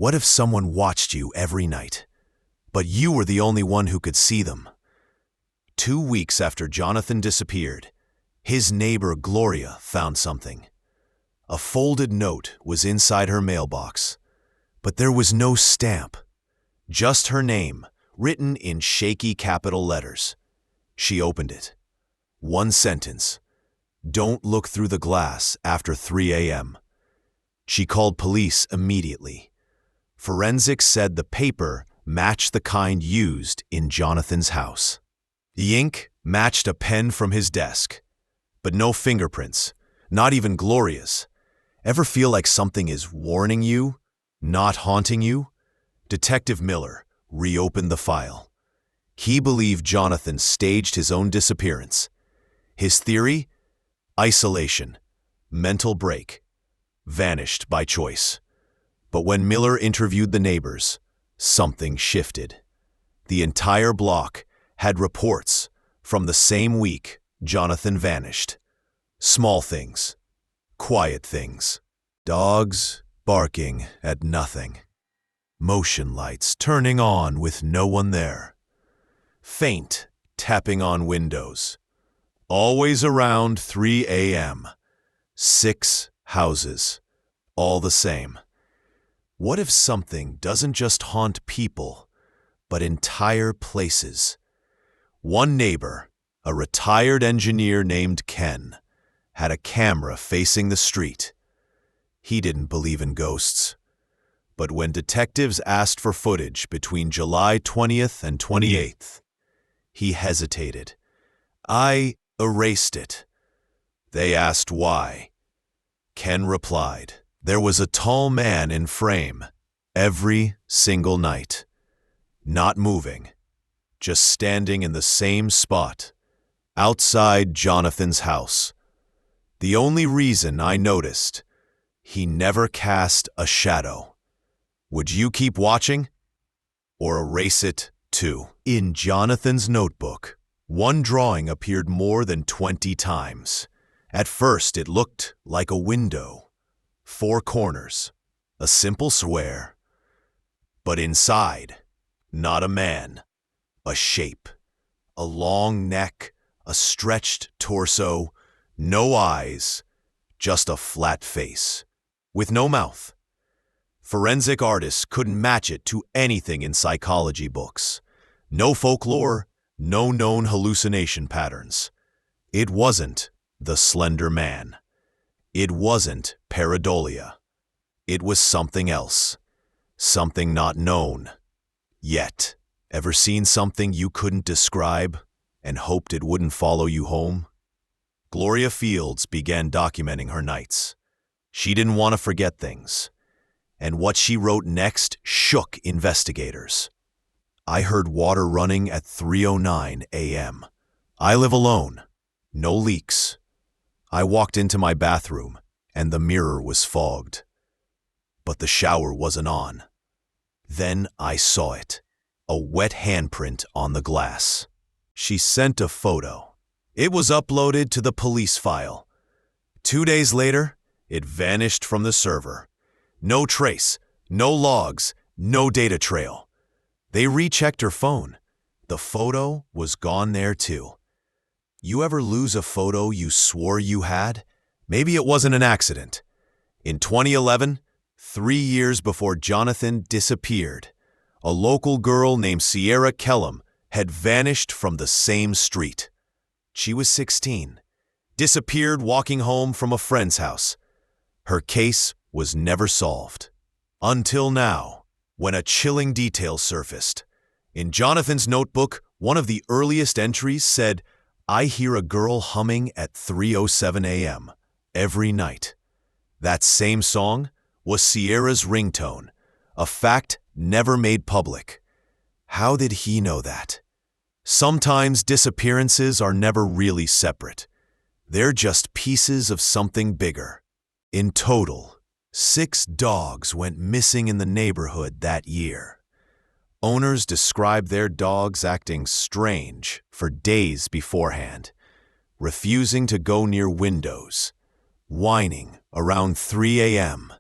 What if someone watched you every night, but you were the only one who could see them? 2 weeks after Jonathan disappeared, his neighbor Gloria found something. A folded note was inside her mailbox, but there was no stamp, just her name, written in shaky capital letters. She opened it. One sentence: "Don't look through the glass after 3 a.m." She called police immediately. Forensics said the paper matched the kind used in Jonathan's house. The ink matched a pen from his desk, but no fingerprints, not even Gloria's. Ever feel like something is warning you, not haunting you? Detective Miller reopened the file. He believed Jonathan staged his own disappearance. His theory? Isolation, mental break, vanished by choice. But when Miller interviewed the neighbors, something shifted. The entire block had reports from the same week Jonathan vanished. Small things, quiet things, dogs barking at nothing, motion lights turning on with no one there, faint tapping on windows, always around 3 a.m., 6 houses, all the same. What if something doesn't just haunt people, but entire places? One neighbor, a retired engineer named Ken, had a camera facing the street. He didn't believe in ghosts. But when detectives asked for footage between July 20th and 28th, he hesitated. "I erased it." They asked why. Ken replied, "There was a tall man in frame every single night, not moving, just standing in the same spot, outside Jonathan's house. The only reason I noticed, he never cast a shadow. Would you keep watching? Or erase it too?" In Jonathan's notebook, one drawing appeared more than 20 times. At first, it looked like a window, 4 corners, a simple square. But inside, not a man, a shape, a long neck, a stretched torso, no eyes, just a flat face, with no mouth. Forensic artists couldn't match it to anything in psychology books. No folklore, no known hallucination patterns. It wasn't the Slender Man. It wasn't pareidolia. It was something else, something not known yet. Ever seen something you couldn't describe and hoped it wouldn't follow you home? Gloria Fields began documenting her nights. She didn't want to forget things, and what she wrote next shook investigators. "I heard water running at 3:09 a.m. I live alone, no leaks. I walked into my bathroom, and the mirror was fogged. But the shower wasn't on. Then I saw it, a wet handprint on the glass." She sent a photo. It was uploaded to the police file. 2 days later, it vanished from the server. No trace, no logs, no data trail. They rechecked her phone. The photo was gone there too. You ever lose a photo you swore you had? Maybe it wasn't an accident. In 2011, 3 years before Jonathan disappeared, a local girl named Sierra Kellum had vanished from the same street. She was 16, disappeared walking home from a friend's house. Her case was never solved. Until now, when a chilling detail surfaced. In Jonathan's notebook, one of the earliest entries said, "I hear a girl humming at 3:07 a.m. every night." That same song was Sierra's ringtone, a fact never made public. How did he know that? Sometimes disappearances are never really separate. They're just pieces of something bigger. In total, 6 dogs went missing in the neighborhood that year. Owners described their dogs acting strange for days beforehand, refusing to go near windows, whining around 3 a.m.,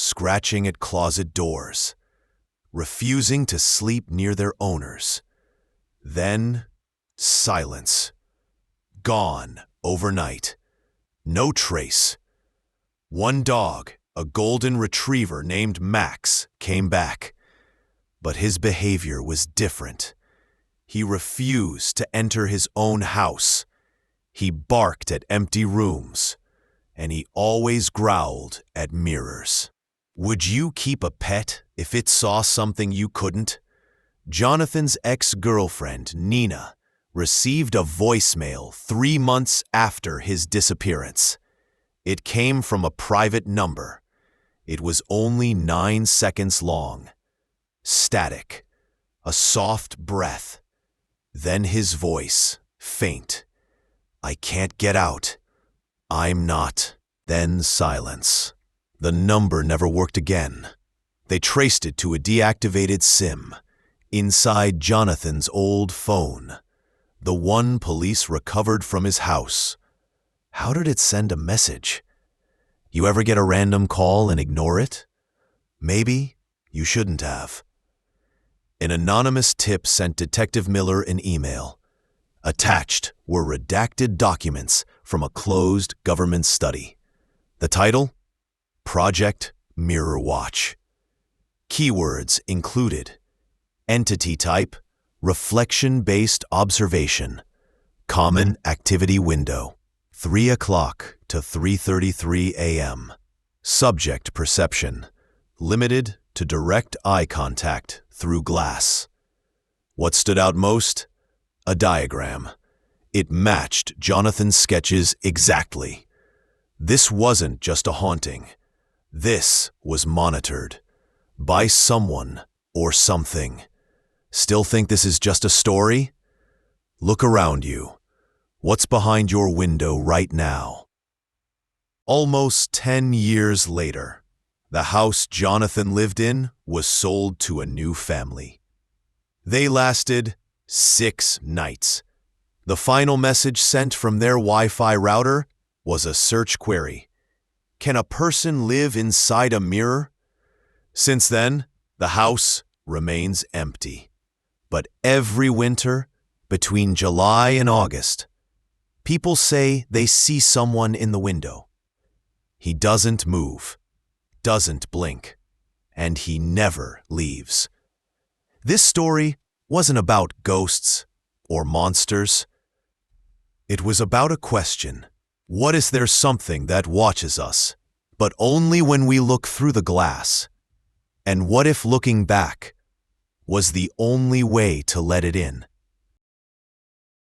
scratching at closet doors, refusing to sleep near their owners. Then, silence. Gone overnight. No trace. One dog, a golden retriever named Max, came back. But his behavior was different. He refused to enter his own house. He barked at empty rooms, and he always growled at mirrors. Would you keep a pet if it saw something you couldn't? Jonathan's ex-girlfriend, Nina, received a voicemail 3 months after his disappearance. It came from a private number. It was only 9 seconds long. Static, a soft breath. Then his voice, faint. I can't get out. I'm not. Then silence. The number never worked again. They traced it to a deactivated SIM inside Jonathan's old phone, the one police recovered from his house. How did it send a message? You ever get a random call and ignore it? Maybe you shouldn't have. An anonymous tip sent Detective Miller an email. Attached were redacted documents from a closed government study. The title? Project Mirror Watch. Keywords included: entity type, reflection-based observation, common activity window, 3 o'clock to 3:33 a.m. Subject perception, limited to direct eye contact through glass. What stood out most? A diagram. It matched Jonathan's sketches exactly. This wasn't just a haunting. This was monitored by someone or something. Still think this is just a story? Look around you. What's behind your window right now? Almost 10 years later, the house Jonathan lived in was sold to a new family. They lasted 6 nights. The final message sent from their Wi-Fi router was a search query. Can a person live inside a mirror? Since then, the house remains empty. But every winter, between July and August, people say they see someone in the window. He doesn't move, doesn't blink, and he never leaves. This story wasn't about ghosts or monsters. It was about a question. What is there something that watches us, but only when we look through the glass? And what if looking back was the only way to let it in?